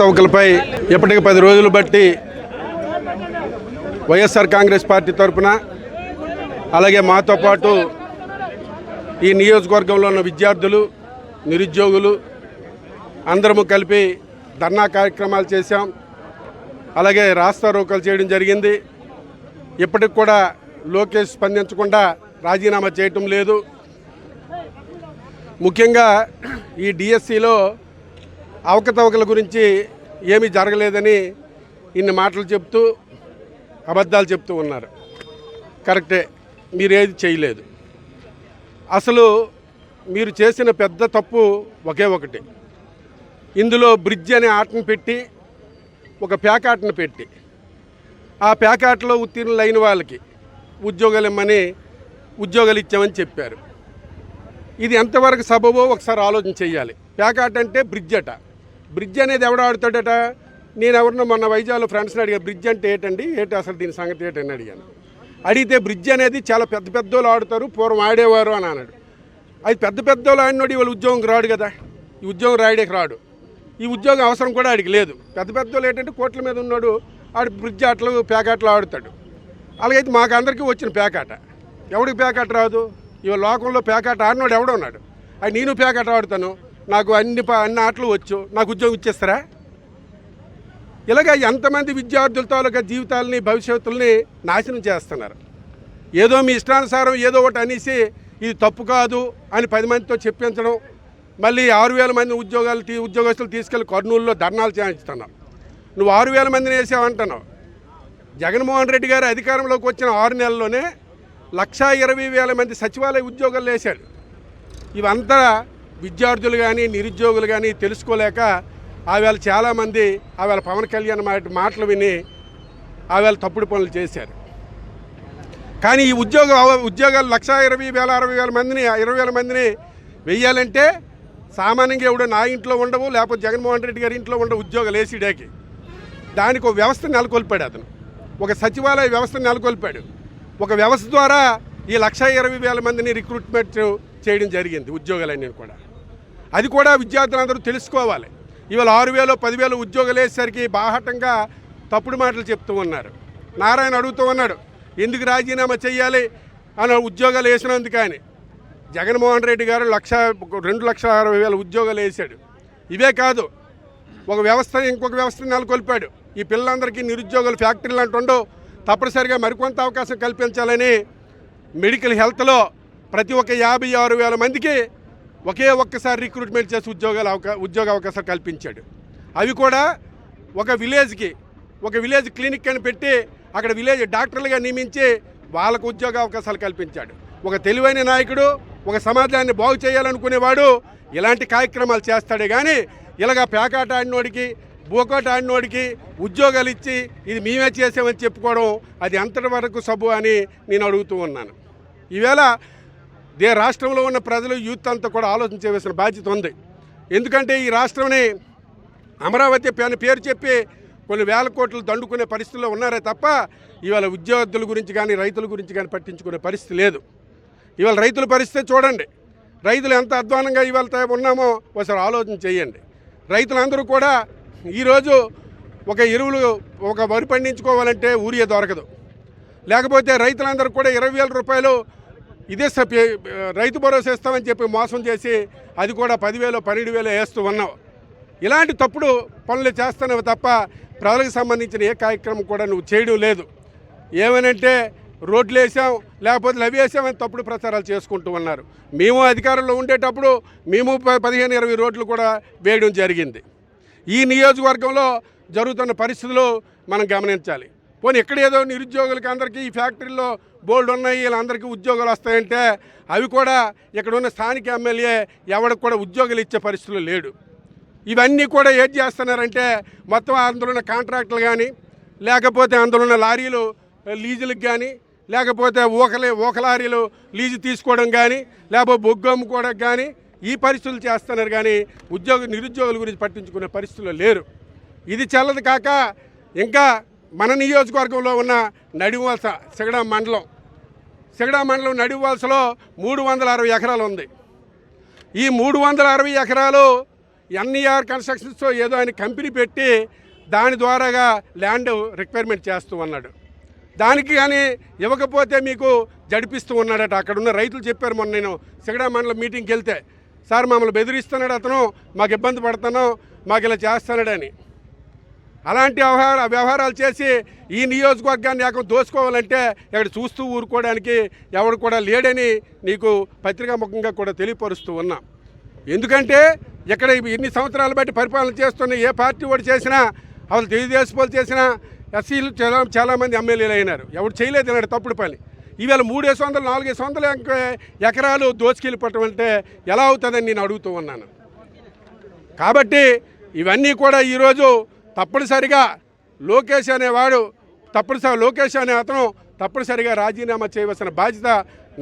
అవకలపై ఇప్పటికి 10 రోజులు బట్టి వైఎస్ఆర్ కాంగ్రెస్ పార్టీ తరఫున అలాగే మాతో పాటు ఈ నియోజకవర్గంలో ఉన్న విద్యార్థులు నిరుద్యోగులు అందరము కలిపి ధర్నా కార్యక్రమాలు చేశాం. అలాగే రాస్తా రోకోలు చేయడం జరిగింది. ఇప్పటికి కూడా లోకేష్ స్పందించకుండా రాజీనామా చేయటం లేదు. ముఖ్యంగా ఈ డిఎస్సిలో అవకతవకల గురించి ఏమీ జరగలేదని ఇన్ని మాటలు చెప్తూ అబద్ధాలు చెప్తూ ఉన్నారు. కరెక్టే, మీరేది చేయలేదు. అసలు మీరు చేసిన పెద్ద తప్పు ఒకే ఒకటి. ఇందులో బ్రిడ్జ్ అనే ఆటను పెట్టి ఒక ప్యాకాటను పెట్టి ఆ ప్యాకాట్లో ఉత్తీర్ణులైన వాళ్ళకి ఉద్యోగాలు ఇమ్మని ఉద్యోగాలు ఇచ్చామని చెప్పారు. ఇది ఎంతవరకు సబబో ఒకసారి ఆలోచన చేయాలి. ప్యాకాట్ అంటే బ్రిడ్జ్ అట. బ్రిడ్జ్ అనేది ఎవడు ఆడుతాడట? నేను ఎవరినో మొన్న వైజాగ్లో ఫ్రెండ్స్ని అడిగాను, బ్రిడ్జ్ అంటే ఏంటండి, ఏంటి అసలు దీని సంగతి ఏంటని అడిగాను. అడిగితే బ్రిడ్జ్ అనేది చాలా పెద్ద పెద్దోళ్ళు ఆడుతారు, పూర్వం ఆడేవారు అని అన్నాడు. అది పెద్ద పెద్దోళ్ళు ఆడినోడు ఇవాళ ఉద్యోగం రాడు కదా. ఈ ఉద్యోగం రాయడానికి రాడు. ఈ ఉద్యోగం అవసరం కూడా ఆడికి లేదు. పెద్ద పెద్దోళ్ళు ఏంటంటే కోట్ల మీద ఉన్నాడు, ఆడు బ్రిడ్జ్ ఆటలు ప్యాకాట్లు ఆడుతాడు. అలాగైతే మాకు అందరికీ వచ్చిన ప్యాకాట. ఎవడికి ప్యాకాట రాదు? ఇవాళ లోకంలో ప్యాకాట ఆడినోడు ఎవడో ఉన్నాడు. అది నేను ప్యాకాట ఆడుతాను, నాకు అన్ని ఆటలు వచ్చు, నాకు ఉద్యోగం ఇచ్చేస్తారా? ఇలాగ ఎంతమంది విద్యార్థుల తాలూకా జీవితాలని భవిష్యత్తుల్ని నాశనం చేస్తున్నారు. ఏదో మీ ఇష్టానుసారం ఏదో ఒకటి అనేసి ఇది తప్పు కాదు అని 10 మందితో చెప్పించడం, మళ్ళీ 6,000 మంది ఉద్యోగస్తులు తీసుకెళ్లి కర్నూలులో ధర్నాలు చేయించుతున్నావు. నువ్వు 6,000 మందిని వేసావంటున్నావు. జగన్మోహన్ రెడ్డి గారు అధికారంలోకి వచ్చిన 6 నెలల్లోనే 1,20,000 మంది సచివాలయ ఉద్యోగాలు వేశాడు. ఇవంతా విద్యార్థులు కానీ నిరుద్యోగులు కానీ తెలుసుకోలేక ఆవేళ చాలామంది ఆవేళ పవన్ కళ్యాణ్ మాటలు విని ఆవేళ తప్పుడు పనులు చేశారు. కానీ ఈ ఉద్యోగాలు 1,20,000 మందిని 20,000 మందిని వెయ్యాలంటే సామాన్యంగా ఎవడో నా ఇంట్లో ఉండవు, లేకపోతే జగన్మోహన్ రెడ్డి గారి ఇంట్లో ఉండవు ఉద్యోగాలు వేసిడాకి. దానికి ఒక వ్యవస్థ నెలకొల్పాడు అతను. ఒక సచివాలయ వ్యవస్థ నెలకొల్పాడు. ఒక వ్యవస్థ ద్వారా ఈ 1,20,000 మందిని రిక్రూట్మెంట్ చేయడం జరిగింది ఉద్యోగాలన్నీ కూడా. అది కూడా విద్యార్థులందరూ తెలుసుకోవాలి. ఇవాళ 6,000 10,000 ఉద్యోగాలు వేసేసరికి బాహటంగా తప్పుడు మాటలు చెప్తూ ఉన్నారు. నారాయణ అడుగుతూ ఉన్నాడు, ఎందుకు రాజీనామా చేయాలి అని ఉద్యోగాలు వేసినందుకు. కానీ జగన్మోహన్ రెడ్డి గారు 2,60,000 ఉద్యోగాలు వేసాడు. ఇవే కాదు, ఒక వ్యవస్థ ఇంకొక వ్యవస్థను నెలకొల్పాడు. ఈ పిల్లలందరికీ నిరుద్యోగులు ఫ్యాక్టరీలు అంటుండవు, తప్పనిసరిగా మరికొంత అవకాశం కల్పించాలని మెడికల్ హెల్త్లో ప్రతి ఒక్క 56,000 మందికి ఒక్కసారి రిక్రూట్మెంట్ చేసి ఉద్యోగ అవకాశాలు కల్పించాడు. అవి కూడా ఒక విలేజ్ క్లినిక్ అని పెట్టి అక్కడ విలేజ్ డాక్టర్లుగా నియమించి వాళ్ళకు ఉద్యోగ అవకాశాలు కల్పించాడు. ఒక తెలివైన నాయకుడు, ఒక సమాజాన్ని బాగు చేయాలనుకునేవాడు ఇలాంటి కార్యక్రమాలు చేస్తాడే కానీ ఇలాగ ప్యాకాట ఆడినోడికి బోకోట ఆడినోడికి ఉద్యోగాలు ఇచ్చి ఇది మేమే చేసామని చెప్పుకోవడం అది అంతటి వరకు సబు అని నేను అడుగుతూ ఉన్నాను. ఈవేళ రాష్ట్రంలో ఉన్న ప్రజలు యూత్ అంతా కూడా ఆలోచన చేయవలసిన బాధ్యత ఉంది. ఎందుకంటే ఈ రాష్ట్రంని అమరావతి పేరు చెప్పి కొన్ని వేల కోట్లు దండుకునే పరిస్థితుల్లో ఉన్నారే తప్ప ఇవాళ విద్యార్థుల గురించి కానీ రైతుల గురించి కానీ పట్టించుకునే పరిస్థితి లేదు. ఇవాళ రైతుల పరిస్థితి చూడండి. రైతులు ఎంత అధ్వానంగా ఇవాళ ఉన్నామో ఒకసారి ఆలోచన చేయండి. రైతులందరూ కూడా ఈరోజు ఒక వరి పండించుకోవాలంటే ఊరియా దొరకదు. లేకపోతే రైతులందరూ కూడా 20,000 రూపాయలు ఇదే రైతు భరోసా ఇస్తామని చెప్పి మోసం చేసి అది కూడా 10,000 12,000 వేస్తూ ఉన్నావు. ఇలాంటి తప్పుడు పనులు చేస్తున్నావు తప్ప ప్రజలకు సంబంధించిన ఏ కార్యక్రమం కూడా నువ్వు చేయడం లేదు. ఏమనంటే రోడ్లు వేసాం లేకపోతే లవి వేసామని తప్పుడు ప్రచారాలు చేసుకుంటూ ఉన్నారు. మేము అధికారంలో ఉండేటప్పుడు మేము 15-20 రోడ్లు కూడా వేయడం జరిగింది. ఈ నియోజకవర్గంలో జరుగుతున్న పరిస్థితులు మనం గమనించాలి. పోనీ ఎక్కడేదో నిరుద్యోగులకి అందరికీ ఈ ఫ్యాక్టరీలో బోల్డ్ ఉన్నాయి, వీళ్ళందరికీ ఉద్యోగాలు వస్తాయంటే అవి కూడా ఇక్కడ ఉన్న స్థానిక ఎమ్మెల్యే ఎవరికి కూడా ఉద్యోగాలు ఇచ్చే పరిస్థితులు లేడు. ఇవన్నీ కూడా ఏం చేస్తున్నారంటే మొత్తం అందులో ఉన్న కాంట్రాక్టులు కానీ లేకపోతే అందులో ఉన్న లారీలు లీజులకు కానీ లేకపోతే ఊక లారీలు లీజు తీసుకోవడం కానీ లేకపోతే బొగ్గు అమ్ముకోవడం కానీ ఈ పరిస్థితులు చేస్తున్నారు. కానీ నిరుద్యోగుల గురించి పట్టించుకునే పరిస్థితులు లేరు. ఇది చెల్లదు కాక ఇంకా మన నియోజకవర్గంలో ఉన్న నడివలస సిగడా మండలం నడివలసలో 360 ఎకరాలు ఉంది. ఈ 360 ఎకరాలు ఎన్ఈఆర్ కన్స్ట్రక్షన్స్ ఏదో ఆయన కంపెనీ పెట్టి దాని ద్వారాగా ల్యాండ్ రిక్వైర్మెంట్ చేస్తూ ఉన్నాడు. దానికి కానీ ఇవ్వకపోతే మీకు జడిపిస్తూ ఉన్నాడట. అక్కడ ఉన్న రైతులు చెప్పారు. మొన్న నేను సిగడా మండలం మీటింగ్కి వెళ్తే, సార్ మమ్మల్ని బెదిరిస్తున్నాడు అతను, మాకు ఇబ్బంది పడుతున్నాం, మాకు ఇలా చేస్తున్నాడని. అలాంటి వ్యవహారాలు చేసి ఈ నియోజకవర్గాన్ని ఏకం దోసుకోవాలంటే ఇక్కడ చూస్తూ ఊరుకోవడానికి ఎవడు కూడా లేడని నీకు పత్రికాముఖంగా కూడా తెలియపరుస్తూ ఉన్నా. ఎందుకంటే ఇక్కడ ఇన్ని సంవత్సరాలు బట్టి పరిపాలన చేస్తున్న ఏ పార్టీ వాడు చేసినా, అసలు తెలుగుదేశం వాళ్ళు చేసినా, ఎస్సీలు చాలామంది ఎమ్మెల్యేలు అయినారు. ఎవడు చేయలేదు అన్నాడు తప్పుడు పని. ఈవేళ 300 400 ఎకరాలు దోచుకెళ్ళిపోవటం అంటే ఎలా అవుతుందని నేను అడుగుతూ ఉన్నాను. కాబట్టి ఇవన్నీ కూడా ఈరోజు తప్పనిసరిగా లోకేష్ అనేవాడు లోకేష్ అనే అతను తప్పనిసరిగా రాజీనామా చేయవలసిన బాధ్యత,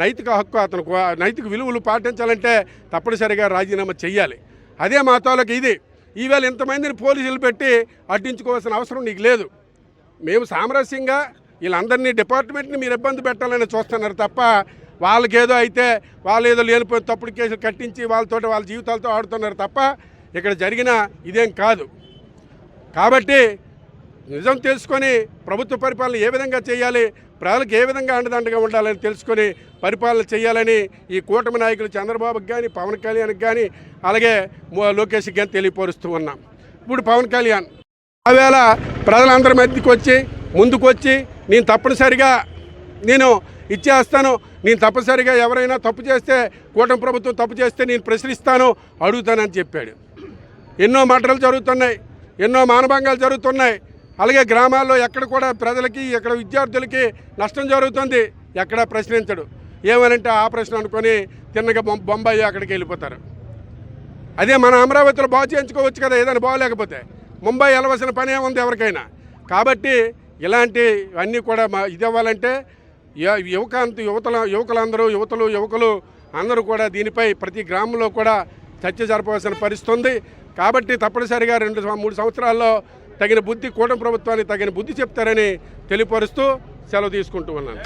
నైతిక హక్కు, అతను నైతిక విలువలు పాటించాలంటే తప్పనిసరిగా రాజీనామా చెయ్యాలి. అదే మా తాలూకు ఇది. ఈవేళ ఇంతమందిని పోలీసులు పెట్టి అడ్డించుకోవాల్సిన అవసరం నీకు లేదు. మేము సామరస్యంగా వీళ్ళందరినీ డిపార్ట్మెంట్ని మీరు ఇబ్బంది పెట్టాలని చూస్తున్నారు తప్ప వాళ్ళకేదో అయితే వాళ్ళు ఏదో లేనిపోయిన తప్పుడు కేసులు కట్టించి వాళ్ళ జీవితాలతో ఆడుతున్నారు తప్ప ఇక్కడ జరిగిన ఇదేం కాదు. కాబట్టి నిజం తెలుసుకొని ప్రభుత్వ పరిపాలన ఏ విధంగా చేయాలి, ప్రజలకు ఏ విధంగా అండదండగా ఉండాలని తెలుసుకొని పరిపాలన చేయాలని ఈ కూటమి నాయకులు చంద్రబాబుకి కానీ, పవన్ కళ్యాణ్కి కానీ, అలాగే లోకేష్కి కానీ తెలియపరుస్తూ ఉన్నాం. ఇప్పుడు పవన్ కళ్యాణ్ ఆవేళ ప్రజలందరి మధ్యకి వచ్చి ముందుకొచ్చి నేను తప్పనిసరిగా ఇచ్చేస్తాను, నేను తప్పనిసరిగా ఎవరైనా తప్పు చేస్తే, కూటమి ప్రభుత్వం తప్పు చేస్తే నేను ప్రశ్నిస్తాను, అడుగుతానని చెప్పాడు. ఎన్నో మటలు జరుగుతున్నాయి, ఎన్నో మానభంగాలు జరుగుతున్నాయి. అలాగే గ్రామాల్లో ఎక్కడ కూడా ప్రజలకి, ఎక్కడ విద్యార్థులకి నష్టం జరుగుతుంది, ఎక్కడా ప్రశ్నించడు. ఏమనంటే ఆ ప్రశ్న అనుకొని తిన్నగా బొంబాయి అక్కడికి వెళ్ళిపోతారు. అదే మన అమరావతిలో బాగు చేయించుకోవచ్చు కదా, ఏదైనా బాగోలేకపోతే. ముంబై వెళ్ళవలసిన పని ఏముంది ఎవరికైనా. కాబట్టి ఇలాంటి అన్నీ కూడా ఇది అవ్వాలంటే యువకులు అందరూ కూడా దీనిపై ప్రతి గ్రామంలో కూడా చర్చ జరపవలసిన పరిస్థితి ఉంది. కాబట్టి తప్పనిసరిగా 2-3 సంవత్సరాల్లో తగిన బుద్ధి కూటమి ప్రభుత్వానికి తగిన బుద్ధి చెప్తారని తెలియపరుస్తూ సెలవు తీసుకుంటూ ఉన్నాను.